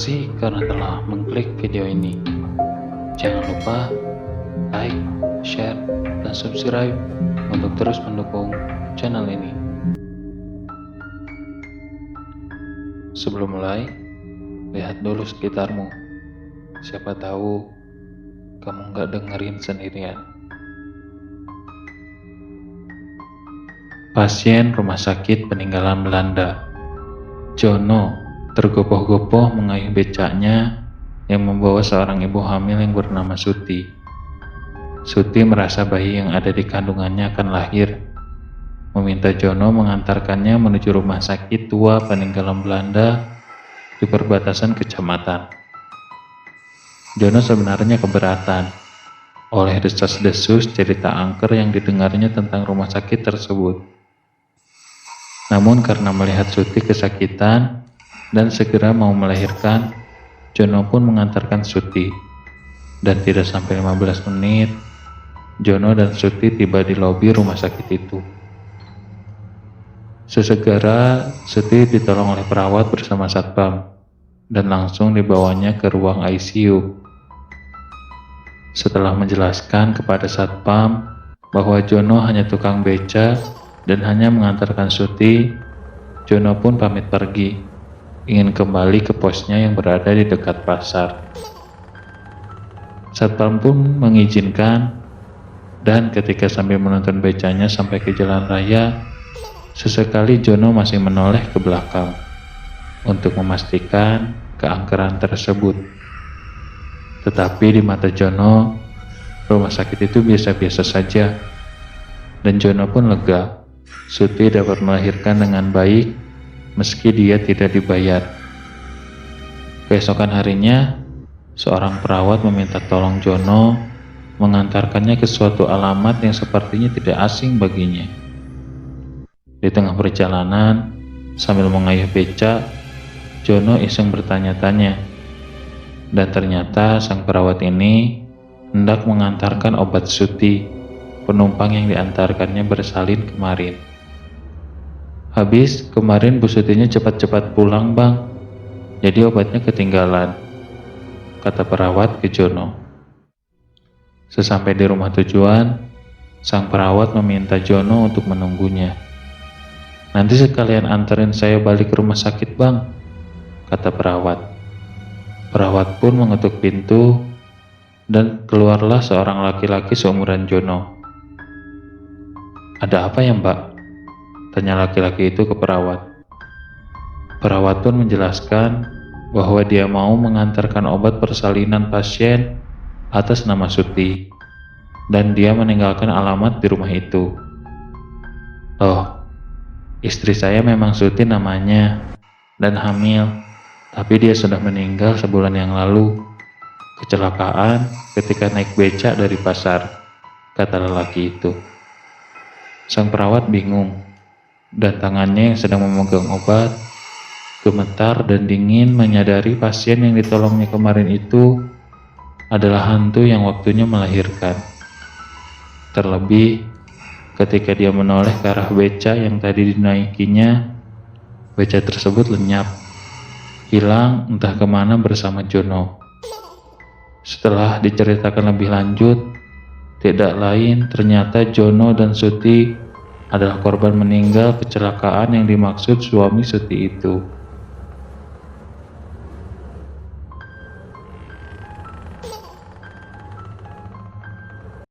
kasih karena telah mengklik video ini. Jangan lupa like, share, dan subscribe untuk terus mendukung channel ini. Sebelum mulai, lihat dulu sekitarmu. Siapa tahu kamu nggak dengerin sendirian. Pasien rumah sakit peninggalan Belanda. Jono tergopoh-gopoh mengayuh becaknya yang membawa seorang ibu hamil yang bernama Suti. Suti merasa bayi yang ada di kandungannya akan lahir, meminta Jono mengantarkannya menuju rumah sakit tua peninggalan Belanda di perbatasan kecamatan. Jono sebenarnya keberatan oleh desas-desus cerita angker yang didengarnya tentang rumah sakit tersebut. Namun karena melihat Suti kesakitan dan segera mau melahirkan, Jono pun mengantarkan Suti. Dan tidak sampai 15 menit, Jono dan Suti tiba di lobi rumah sakit itu. Sesegera, Suti ditolong oleh perawat bersama satpam dan langsung dibawanya ke ruang ICU. Setelah menjelaskan kepada satpam bahwa Jono hanya tukang beca dan hanya mengantarkan Suti, Jono pun pamit pergi, ingin kembali ke posnya yang berada di dekat pasar. Satpam pun mengizinkan, dan ketika sambil menonton becanya sampai ke jalan raya, sesekali Jono masih menoleh ke belakang untuk memastikan keangkeran tersebut. Tetapi di mata Jono, rumah sakit itu biasa-biasa saja, dan Jono pun lega. Suti dapat melahirkan dengan baik meski dia tidak dibayar. Keesokan harinya, seorang perawat meminta tolong Jono mengantarkannya ke suatu alamat yang sepertinya tidak asing baginya. Di tengah perjalanan, sambil mengayuh becak, Jono iseng bertanya-tanya, dan ternyata sang perawat ini hendak mengantarkan obat Suti, penumpang yang diantarkannya bersalin kemarin. Habis kemarin Bu Sutinya cepat-cepat pulang bang, jadi obatnya ketinggalan, kata perawat ke Jono. Sesampai di rumah tujuan, sang perawat meminta Jono untuk menunggunya. Nanti sekalian anterin saya balik ke rumah sakit bang, kata perawat. Perawat pun mengetuk pintu dan keluarlah seorang laki-laki seumuran Jono. Ada apa ya mbak? Tanya laki-laki itu ke perawat. Perawat pun menjelaskan bahwa dia mau mengantarkan obat persalinan pasien atas nama Suti, dan dia meninggalkan alamat di rumah itu. Oh, istri saya memang Suti namanya, dan hamil, tapi dia sudah meninggal sebulan yang lalu. Kecelakaan ketika naik becak dari pasar, kata lelaki itu. Sang perawat bingung, dan tangannya yang sedang memegang obat gemetar dan dingin menyadari pasien yang ditolongnya kemarin itu adalah hantu yang waktunya melahirkan. Terlebih ketika dia menoleh ke arah beca yang tadi dinaikinya, beca tersebut lenyap, hilang entah kemana bersama Jono. Setelah diceritakan lebih lanjut, tidak lain ternyata Jono dan Suti adalah korban meninggal kecelakaan yang dimaksud suami Suti itu.